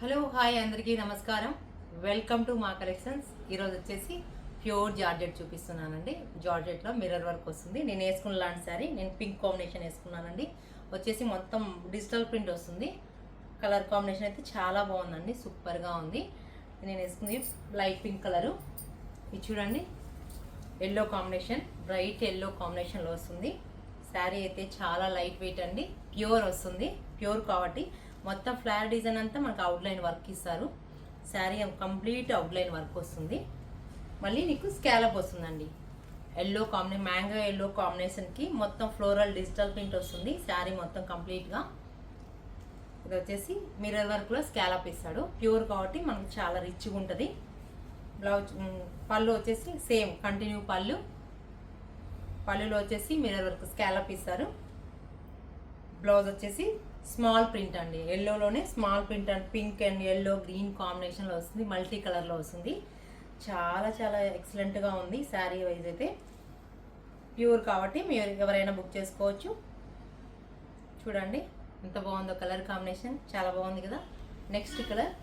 Hello hi అందరికీ నమస్కారం. Welcome to మా కలెక్షన్స్. ఈరోజు వచ్చేసి ప్యూర్ జార్జెట్ చూపిస్తున్నానండి. జార్జెట్లో మిర్రర్ వర్క్ వస్తుంది. నేను వేసుకున్న లాంటి శారీ నేను పింక్ కాంబినేషన్ వేసుకున్నానండి. వచ్చేసి మొత్తం డిజిటల్ ప్రింట్ వస్తుంది. కలర్ కాంబినేషన్ అయితే చాలా బాగుందండి, సూపర్గా ఉంది. నేను వేసుకుంది లైట్ పింక్ కలరు. ఇది చూడండి, ఎల్లో కాంబినేషన్, బ్రైట్ ఎల్లో కాంబినేషన్లో వస్తుంది. శారీ అయితే చాలా లైట్ వెయిట్ అండి, ప్యూర్ వస్తుంది. ప్యూర్ కాబట్టి మొత్తం ఫ్లవర్ డిజైన్ అంతా మనకు అవుట్లైన్ వర్క్ ఇస్తారు. శారీ కంప్లీట్ అవుట్లైన్ వర్క్ వస్తుంది. మళ్ళీ నీకు స్కాలప్ వస్తుందండి. ఎల్లో కాంబినేషన్, మ్యాంగో ఎల్లో కాంబినేషన్కి మొత్తం ఫ్లోరల్ డిజిటల్ ప్రింట్ వస్తుంది. శారీ మొత్తం కంప్లీట్గా. ఇది వచ్చేసి మిర్రర్ వర్క్లో స్కాలప్ ఇస్తాడు. ప్యూర్ కాబట్టి మనకు చాలా రిచ్గా ఉంటుంది. బ్లౌజ్ పళ్ళు వచ్చేసి సేమ్ కంటిన్యూ పళ్ళు. పళ్ళులో వచ్చేసి మిర్రర్ వర్క్ స్కాలప్ ఇస్తారు. బ్లౌజ్ వచ్చేసి స్మాల్ ప్రింట్ అండి, ఎల్లోలోనే small print and pink and yellow green కాంబినేషన్లో వస్తుంది. మల్టీ కలర్లో వస్తుంది. చాలా చాలా ఎక్సలెంట్గా ఉంది. శారీ వైజ్ అయితే ప్యూర్ కాబట్టి మీరు ఎవరైనా బుక్ చేసుకోవచ్చు. చూడండి ఎంత బాగుందో కలర్ కాంబినేషన్, చాలా బాగుంది కదా. నెక్స్ట్ కలర్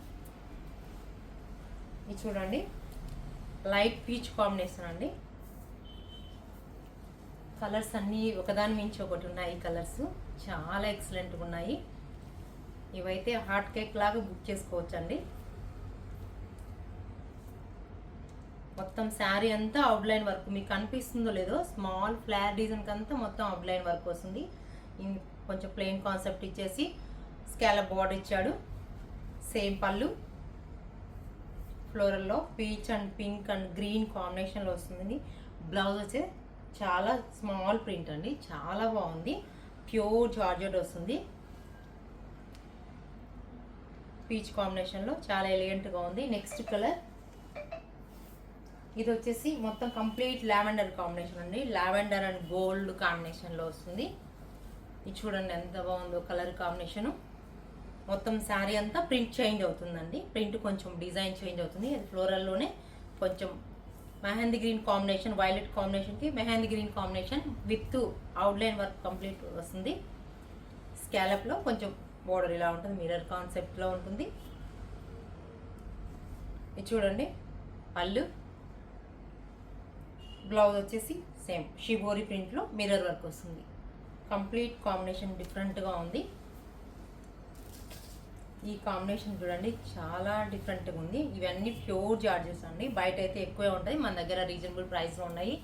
ఇది చూడండి, లైట్ పీచ్ కాంబినేషన్ అండి. కలర్స్ అన్నీ ఒకదాని మించి ఒకటి ఉన్నాయి. కలర్స్ చాలా ఎక్సలెంట్గా ఉన్నాయి. ఇవైతే హాట్ కేక్ లాగా బుక్ చేసుకోవచ్చు అండి. మొత్తం శారీ అంతా అవుట్లైన్ వర్క్ మీకు కనిపిస్తుందో లేదో, స్మాల్ ఫ్లవర్ డిజైన్కి అంతా మొత్తం అవుట్లైన్ వర్క్ వస్తుంది. కొంచెం ప్లెయిన్ కాన్సెప్ట్ ఇచ్చేసి స్కాలప్ బార్డర్ ఇచ్చాడు. సేమ్ పళ్ళు ఫ్లోరల్లో peach and pink and green కాంబినేషన్లో వస్తుంది. బ్లౌజ్ వచ్చే చాలా స్మాల్ ప్రింట్ అండి, చాలా బాగుంది. ప్యూర్ జార్జెట్ వస్తుంది. పీచ్ కాంబినేషన్లో చాలా ఎలిగెంట్గా ఉంది. నెక్స్ట్ కలర్ ఇది వచ్చేసి మొత్తం కంప్లీట్ లావెండర్ కాంబినేషన్ అండి. లావెండర్ అండ్ గోల్డ్ కాంబినేషన్లో వస్తుంది. ఇది చూడండి ఎంత బాగుందో కలర్ కాంబినేషను. మొత్తం శారీ అంతా ప్రింట్ చేంజ్ అవుతుందండి. ప్రింట్ కొంచెం డిజైన్ చేంజ్ అవుతుంది. అది ఫ్లోరల్లోనే కొంచెం మెహందీ గ్రీన్ కాంబినేషన్, వైలెట్ కాంబినేషన్కి mehndi green combination with outline work complete వస్తుంది. స్కాలప్లో కొంచెం బోర్డర్ ఇలా ఉంటుంది, మిర్రర్ కాన్సెప్ట్లో ఉంటుంది. ఇది చూడండి పళ్ళు. బ్లౌజ్ వచ్చేసి సేమ్ షిబోరి ప్రింట్లో మిర్రర్ వర్క్ వస్తుంది. కంప్లీట్ కాంబినేషన్ డిఫరెంట్గా ఉంది. ఈ కాంబినేషన్ చూడండి చాలా డిఫరెంట్గా ఉంది. ఇవన్నీ ప్యూర్ జార్జెస్ అండి. బయట అయితే ఎక్కువే ఉంటాయి, మన దగ్గర రీజనబుల్ ప్రైస్లో ఉన్నాయి.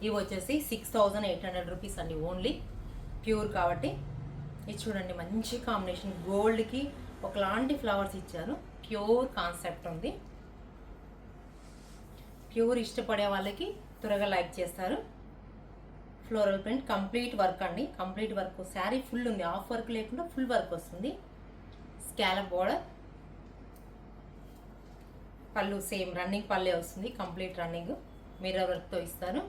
ఇవి వచ్చేసి 6800 రూపీస్ అండి ఓన్లీ, ప్యూర్ కాబట్టి. ఇది చూడండి మంచి కాంబినేషన్, గోల్డ్కి ఒకలాంటి ఫ్లవర్స్ ఇచ్చారు. ప్యూర్ కాన్సెప్ట్ ఉంది. ప్యూర్ ఇష్టపడే వాళ్ళకి త్వరగా లైక్ చేస్తారు. ఫ్లోరల్ ప్రింట్ కంప్లీట్ వర్క్ అండి, కంప్లీట్ వర్క్. శారీ ఫుల్ ఉంది, హాఫ్ వర్క్ లేకుండా ఫుల్ వర్క్ వస్తుంది. స్కాలప్ బోర్డర్, పళ్ళు సేమ్ రన్నింగ్ పళ్ళే వస్తుంది, కంప్లీట్ రన్నింగ్ మిర్రర్ వర్క్తో ఇస్తారు.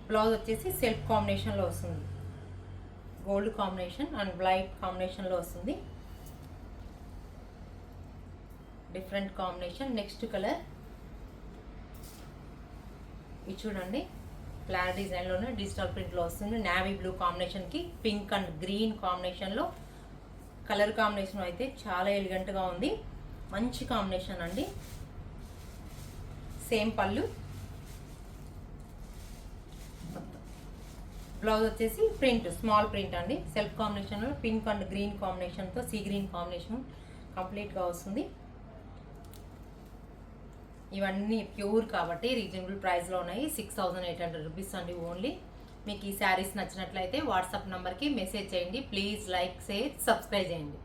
బ్లౌజ్ వచ్చేసి సెల్ఫ్ కాంబినేషన్లో వస్తుంది. గోల్డ్ కాంబినేషన్ అండ్ బ్లైట్ కాంబినేషన్లో వస్తుంది. Different combination. నెక్స్ట్ కలర్ ఇది చూడండి, ఫ్లవర్ డిజైన్లోనే డిజిటల్ ప్రింట్లో వస్తుంది. నావీ బ్లూ కాంబినేషన్కి పింక్ అండ్ గ్రీన్ కాంబినేషన్లో కలర్ కాంబినేషన్ అయితే చాలా ఎలిగెంట్గా ఉంది. మంచి కాంబినేషన్ అండి. సేమ్ పళ్ళు. బ్లౌజ్ వచ్చేసి ప్రింట్ స్మాల్ ప్రింట్ అండి. సెల్ఫ్ కాంబినేషన్లో పింక్ అండ్ గ్రీన్ కాంబినేషన్తో సీ గ్రీన్ కాంబినేషన్ కంప్లీట్గా వస్తుంది. ఇవన్నీ ప్యూర్ కాబట్టి రీజనబుల్ ప్రైస్లో ఉన్నాయి. 6800 రూపీస్ అండి ఓన్లీ. మీకు ఈ శారీస్ నచ్చినట్లయితే వాట్సాప్ నెంబర్కి మెసేజ్ చేయండి. ప్లీజ్ లైక్, షేర్, సబ్స్క్రైబ్ చేయండి.